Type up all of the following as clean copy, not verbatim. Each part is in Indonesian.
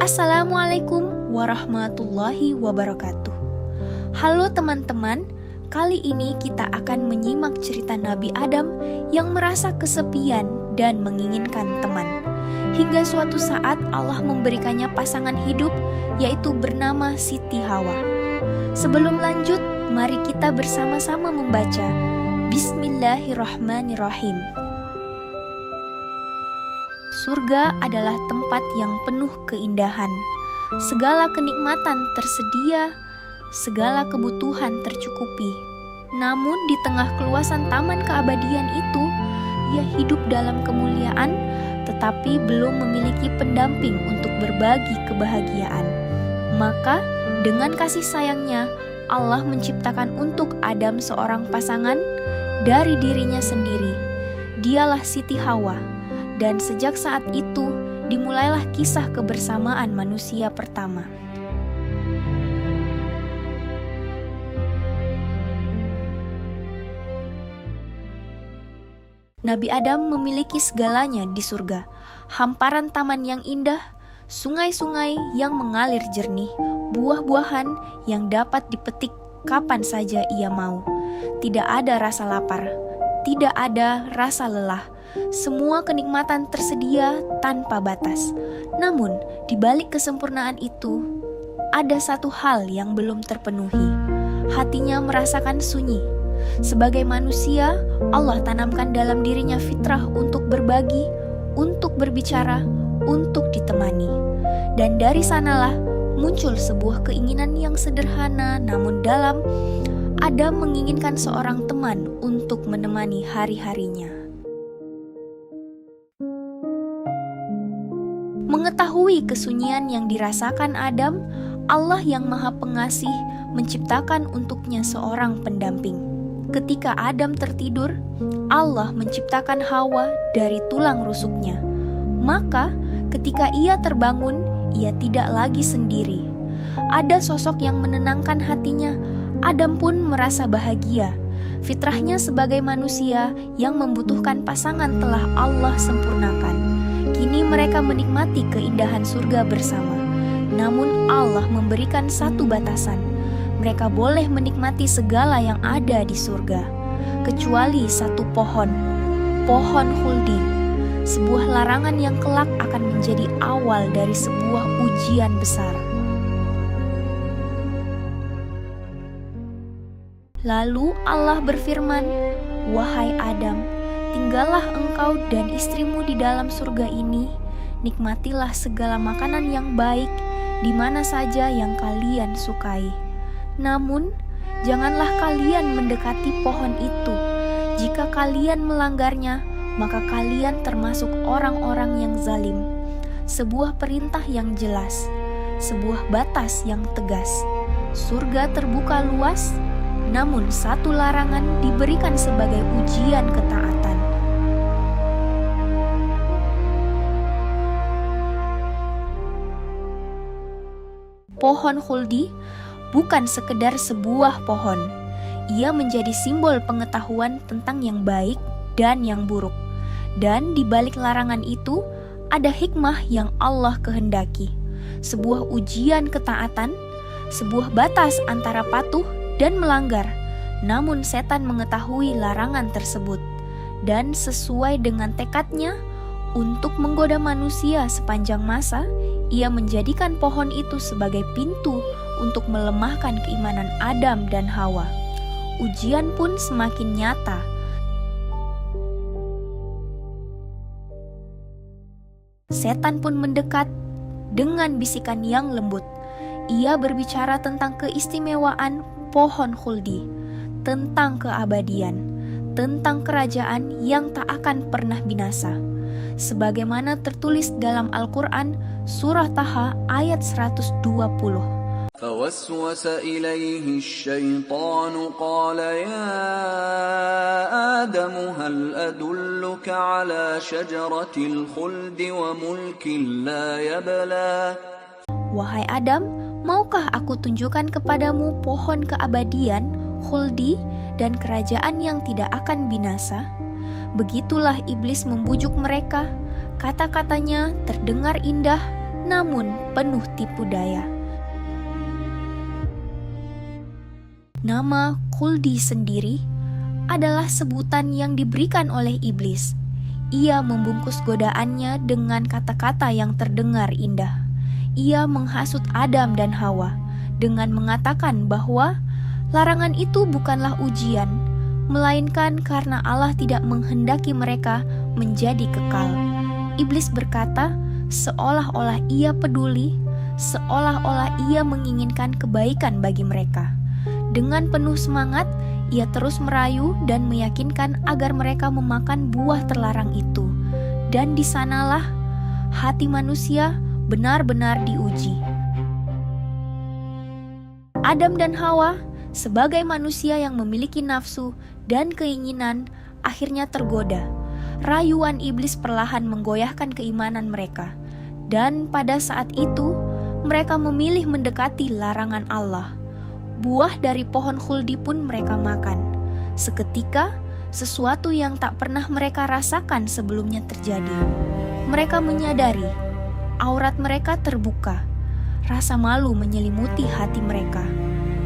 Assalamualaikum warahmatullahi wabarakatuh. Halo teman-teman, kali ini kita akan menyimak cerita Nabi Adam yang merasa kesepian dan menginginkan teman. Hingga suatu saat Allah memberikannya pasangan hidup, yaitu bernama Siti Hawa. Sebelum lanjut, mari kita bersama-sama membaca Bismillahirrahmanirrahim. Surga adalah tempat yang penuh keindahan. Segala kenikmatan tersedia, segala kebutuhan tercukupi. Namun di tengah keluasan taman keabadian itu, ia hidup dalam kemuliaan, tetapi belum memiliki pendamping untuk berbagi kebahagiaan. Maka dengan kasih sayangnya, Allah menciptakan untuk Adam seorang pasangan dari dirinya sendiri. Dialah Siti Hawa. Dan sejak saat itu, dimulailah kisah kebersamaan manusia pertama. Nabi Adam memiliki segalanya di surga. Hamparan taman yang indah, sungai-sungai yang mengalir jernih, buah-buahan yang dapat dipetik kapan saja ia mau. Tidak ada rasa lapar, tidak ada rasa lelah. Semua kenikmatan tersedia tanpa batas. Namun, di balik kesempurnaan itu, ada satu hal yang belum terpenuhi. Hatinya merasakan sunyi. Sebagai manusia, Allah tanamkan dalam dirinya fitrah untuk berbagi, untuk berbicara, untuk ditemani. Dan dari sanalah muncul sebuah keinginan yang sederhana namun dalam. Adam menginginkan seorang teman untuk menemani hari-harinya. Mengetahui kesunyian yang dirasakan Adam, Allah yang Maha Pengasih menciptakan untuknya seorang pendamping. Ketika Adam tertidur, Allah menciptakan Hawa dari tulang rusuknya. Maka ketika ia terbangun, ia tidak lagi sendiri. Ada sosok yang menenangkan hatinya. Adam pun merasa bahagia. Fitrahnya sebagai manusia yang membutuhkan pasangan telah Allah sempurnakan. Kini mereka menikmati keindahan surga bersama. Namun Allah memberikan satu batasan. Mereka boleh menikmati segala yang ada di surga, kecuali satu pohon, pohon khuldi. Sebuah larangan yang kelak akan menjadi awal dari sebuah ujian besar. Lalu Allah berfirman, "Wahai Adam, tinggallah engkau dan istrimu di dalam surga ini, nikmatilah segala makanan yang baik di mana saja yang kalian sukai. Namun, janganlah kalian mendekati pohon itu. Jika kalian melanggarnya, maka kalian termasuk orang-orang yang zalim." Sebuah perintah yang jelas, sebuah batas yang tegas. Surga terbuka luas, namun satu larangan diberikan sebagai ujian ketaatan. Pohon khuldi bukan sekedar sebuah pohon. Ia menjadi simbol pengetahuan tentang yang baik dan yang buruk. Dan di balik larangan itu, ada hikmah yang Allah kehendaki. Sebuah ujian ketaatan, sebuah batas antara patuh dan melanggar. Namun setan mengetahui larangan tersebut. Dan sesuai dengan tekadnya untuk menggoda manusia sepanjang masa, ia menjadikan pohon itu sebagai pintu untuk melemahkan keimanan Adam dan Hawa. Ujian pun semakin nyata. Setan pun mendekat dengan bisikan yang lembut. Ia berbicara tentang keistimewaan pohon khuldi, tentang keabadian, tentang kerajaan yang tak akan pernah binasa. Sebagaimana tertulis dalam Al-Quran, Surah Taha ayat 120. فوسوس إليه الشيطان قال يا آدم هل أدلك على شجرة الخلد وملك لا يبلى. Wahai Adam, maukah aku tunjukkan kepadamu pohon keabadian, khuldi, dan kerajaan yang tidak akan binasa? Begitulah iblis membujuk mereka. Kata-katanya terdengar indah, namun penuh tipu daya. Nama khuldi sendiri adalah sebutan yang diberikan oleh iblis. Ia membungkus godaannya dengan kata-kata yang terdengar indah. Ia menghasut Adam dan Hawa dengan mengatakan bahwa larangan itu bukanlah ujian, melainkan karena Allah tidak menghendaki mereka menjadi kekal. Iblis berkata, seolah-olah ia peduli, seolah-olah ia menginginkan kebaikan bagi mereka. Dengan penuh semangat, ia terus merayu dan meyakinkan agar mereka memakan buah terlarang itu. Dan di sanalah hati manusia benar-benar diuji. Adam dan Hawa sebagai manusia yang memiliki nafsu dan keinginan akhirnya tergoda. Rayuan iblis perlahan menggoyahkan keimanan mereka. Dan pada saat itu, mereka memilih mendekati larangan Allah. Buah dari pohon khuldi pun mereka makan. Seketika, sesuatu yang tak pernah mereka rasakan sebelumnya terjadi. Mereka menyadari, aurat mereka terbuka. Rasa malu menyelimuti hati mereka.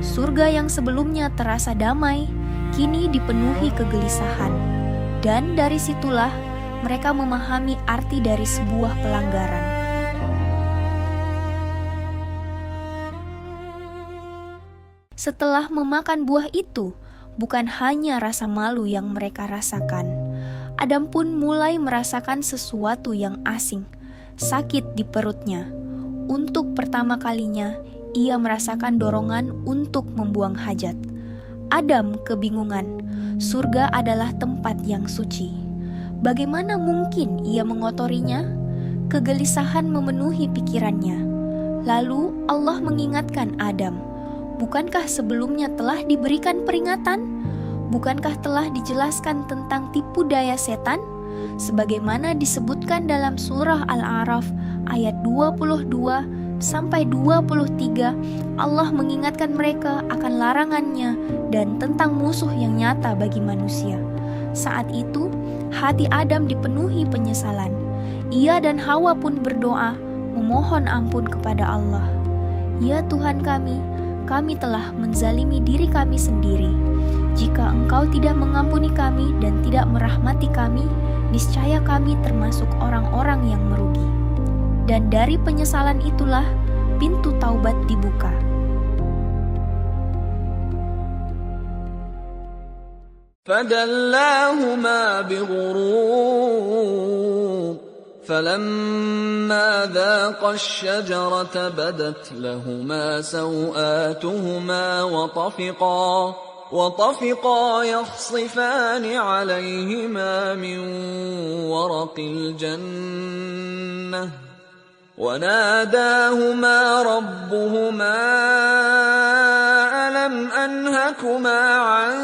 Surga yang sebelumnya terasa damai, kini dipenuhi kegelisahan. Dan dari situlah mereka memahami arti dari sebuah pelanggaran. Setelah memakan buah itu, bukan hanya rasa malu yang mereka rasakan. Adam pun mulai merasakan sesuatu yang asing, sakit di perutnya. Untuk pertama kalinya, ia merasakan dorongan untuk membuang hajat. Adam kebingungan, surga adalah tempat yang suci. Bagaimana mungkin ia mengotorinya? Kegelisahan memenuhi pikirannya. Lalu Allah mengingatkan Adam, bukankah sebelumnya telah diberikan peringatan? Bukankah telah dijelaskan tentang tipu daya setan? Sebagaimana disebutkan dalam surah Al-A'raf ayat 22-23, Allah mengingatkan mereka akan larangannya dan tentang musuh yang nyata bagi manusia. Saat itu, hati Adam dipenuhi penyesalan. Ia dan Hawa pun berdoa, memohon ampun kepada Allah. Ya Tuhan kami telah menzalimi diri kami sendiri. Jika Engkau tidak mengampuni kami dan tidak merahmati kami, niscaya kami termasuk orang-orang yang merugi. Dan dari penyesalan itulah pintu taubat dibuka. فدلاهما بغرور فلما ذاقا الشجرة بدت لهما سوآتهما وطفقا يخصفان عليهما من ورق الجنة وناداهما ربهما ألم أنهكما عن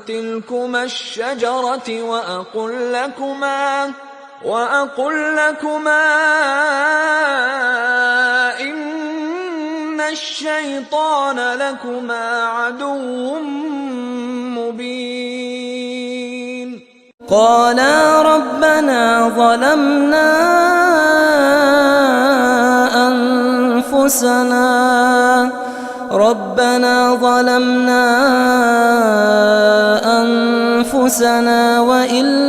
تلكما الشجرة وأقل لكما إن الشيطان لكما عدو مبين قالا ربنا ظلمنا أنفسنا وإن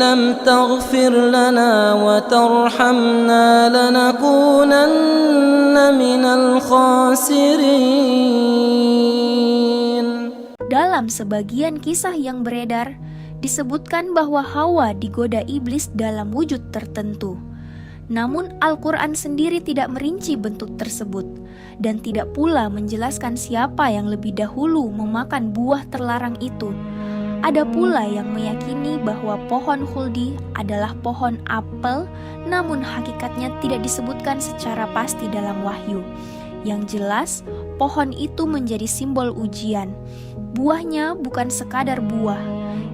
لم تغفر لنا وترحمنا لنكونن من الخاسرين. Dalam sebagian kisah yang beredar, disebutkan bahwa Hawa digoda iblis dalam wujud tertentu. Namun Al-Quran sendiri tidak merinci bentuk tersebut dan tidak pula menjelaskan siapa yang lebih dahulu memakan buah terlarang itu. Ada pula yang meyakini bahwa pohon khuldi adalah pohon apel, namun hakikatnya tidak disebutkan secara pasti dalam wahyu. Yang jelas, pohon itu menjadi simbol ujian. Buahnya bukan sekadar buah,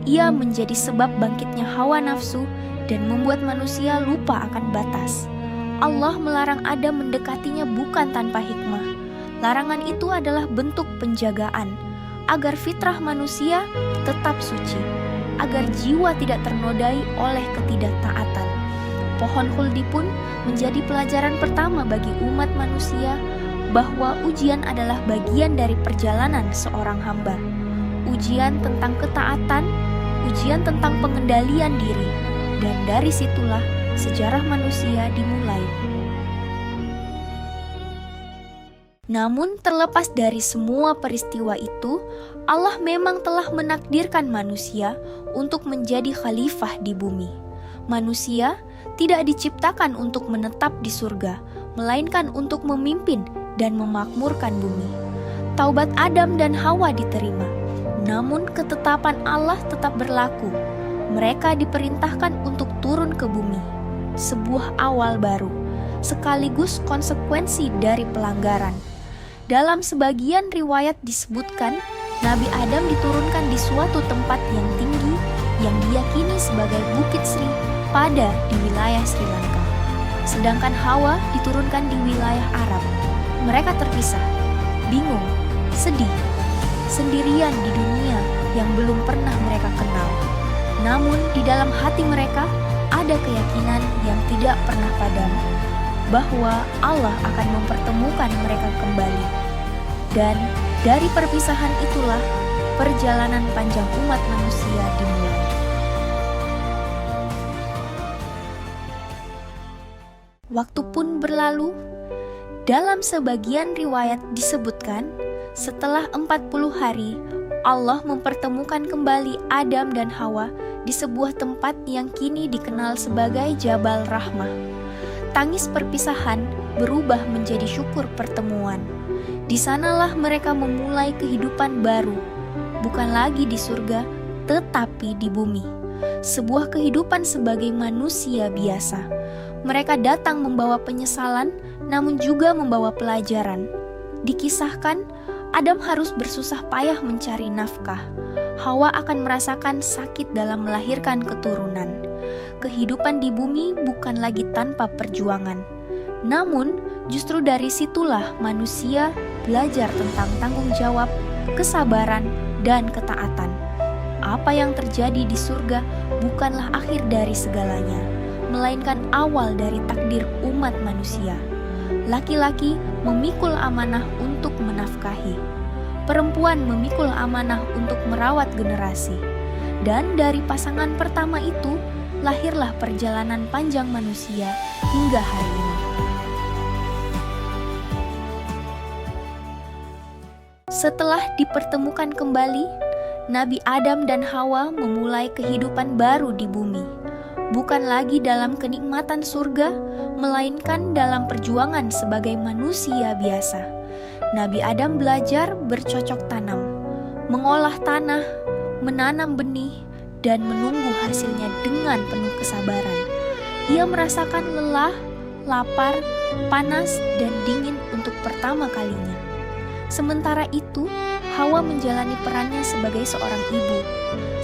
ia menjadi sebab bangkitnya hawa nafsu dan membuat manusia lupa akan batas. Allah melarang Adam mendekatinya bukan tanpa hikmah. Larangan itu adalah bentuk penjagaan agar fitrah manusia tetap suci. agar jiwa tidak ternodai oleh ketidaktaatan. Pohon khuldi pun menjadi pelajaran pertama bagi umat manusia bahwa ujian adalah bagian dari perjalanan seorang hamba. Ujian tentang ketaatan, ujian tentang pengendalian diri, dan dari situlah sejarah manusia dimulai. Namun terlepas dari semua peristiwa itu, Allah memang telah menakdirkan manusia untuk menjadi khalifah di bumi. Manusia tidak diciptakan untuk menetap di surga, melainkan untuk memimpin dan memakmurkan bumi. Taubat Adam dan Hawa diterima, namun ketetapan Allah tetap berlaku. Mereka diperintahkan untuk turun ke bumi, sebuah awal baru, sekaligus konsekuensi dari pelanggaran. Dalam sebagian riwayat disebutkan, Nabi Adam diturunkan di suatu tempat yang tinggi yang diyakini sebagai Bukit Sri pada di wilayah Sri Lanka. Sedangkan Hawa diturunkan di wilayah Arab. Mereka terpisah, bingung, sedih, sendirian di dunia yang belum pernah mereka kenal. Namun di dalam hati mereka ada keyakinan yang tidak pernah padam bahwa Allah akan mempertemukan mereka kembali. Dan dari perpisahan itulah perjalanan panjang umat manusia dimulai. Waktu pun berlalu. Dalam sebagian riwayat disebutkan, setelah 40 hari, Allah mempertemukan kembali Adam dan Hawa di sebuah tempat yang kini dikenal sebagai Jabal Rahmah. Tangis perpisahan berubah menjadi syukur pertemuan. Di sanalah mereka memulai kehidupan baru, bukan lagi di surga, tetapi di bumi. Sebuah kehidupan sebagai manusia biasa. Mereka datang membawa penyesalan, namun juga membawa pelajaran. Dikisahkan, Adam harus bersusah payah mencari nafkah. Hawa akan merasakan sakit dalam melahirkan keturunan. Kehidupan di bumi bukan lagi tanpa perjuangan. Namun, justru dari situlah manusia belajar tentang tanggung jawab, kesabaran, dan ketaatan. Apa yang terjadi di surga bukanlah akhir dari segalanya, melainkan awal dari takdir umat manusia. Laki-laki memikul amanah untuk menafkahi. Perempuan memikul amanah untuk merawat generasi. Dan dari pasangan pertama itu, lahirlah perjalanan panjang manusia hingga hari ini. Setelah dipertemukan kembali, Nabi Adam dan Hawa memulai kehidupan baru di bumi. Bukan lagi dalam kenikmatan surga, melainkan dalam perjuangan sebagai manusia biasa. Nabi Adam belajar bercocok tanam, mengolah tanah, menanam benih, dan menunggu hasilnya dengan penuh kesabaran. Ia merasakan lelah, lapar, panas, dan dingin untuk pertama kalinya. Sementara itu, Hawa menjalani perannya sebagai seorang ibu.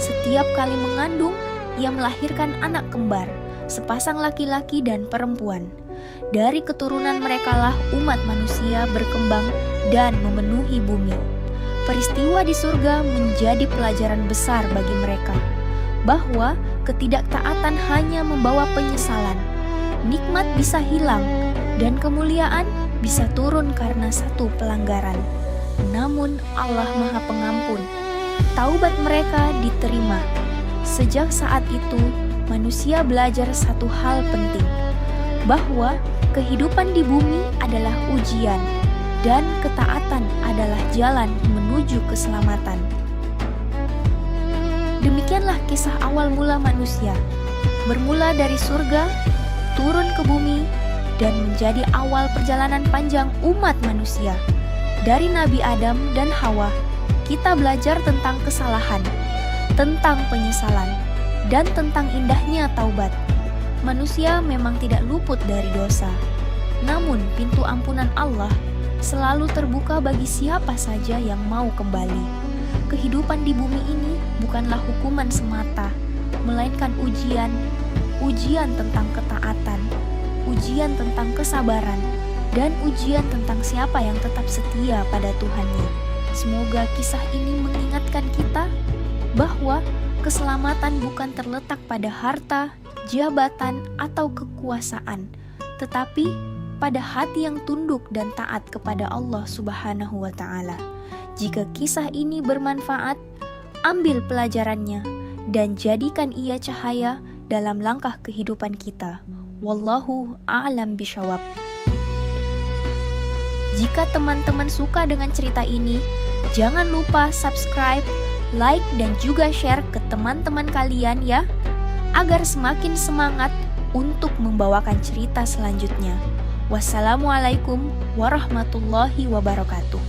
Setiap kali mengandung, ia melahirkan anak kembar, sepasang laki-laki dan perempuan. Dari keturunan merekalah umat manusia berkembang dan memenuhi bumi. Peristiwa di surga menjadi pelajaran besar bagi mereka, bahwa ketidaktaatan hanya membawa penyesalan. Nikmat bisa hilang, dan kemuliaan bisa turun karena satu pelanggaran. Namun Allah Maha Pengampun. Taubat mereka diterima. Sejak saat itu, manusia belajar satu hal penting, bahwa kehidupan di bumi adalah ujian, dan ketaatan adalah jalan menuju keselamatan. Demikianlah kisah awal mula manusia, bermula dari surga, turun ke bumi, dan menjadi awal perjalanan panjang umat manusia. Dari Nabi Adam dan Hawa, kita belajar tentang kesalahan, tentang penyesalan, dan tentang indahnya taubat. Manusia memang tidak luput dari dosa, namun pintu ampunan Allah selalu terbuka bagi siapa saja yang mau kembali. Kehidupan di bumi ini bukanlah hukuman semata, melainkan ujian, ujian tentang ketaatan, ujian tentang kesabaran, dan ujian tentang siapa yang tetap setia pada Tuhannya. Semoga kisah ini mengingatkan kita bahwa keselamatan bukan terletak pada harta, jabatan, atau kekuasaan, tetapi pada hati yang tunduk dan taat kepada Allah Subhanahu wa Ta'ala. Jika kisah ini bermanfaat, ambil pelajarannya dan jadikan ia cahaya dalam langkah kehidupan kita. Wallahu a'lam bishawab. Jika teman-teman suka dengan cerita ini, jangan lupa subscribe, like, dan juga share ke teman-teman kalian ya, agar semakin semangat untuk membawakan cerita selanjutnya. Wassalamualaikum warahmatullahi wabarakatuh.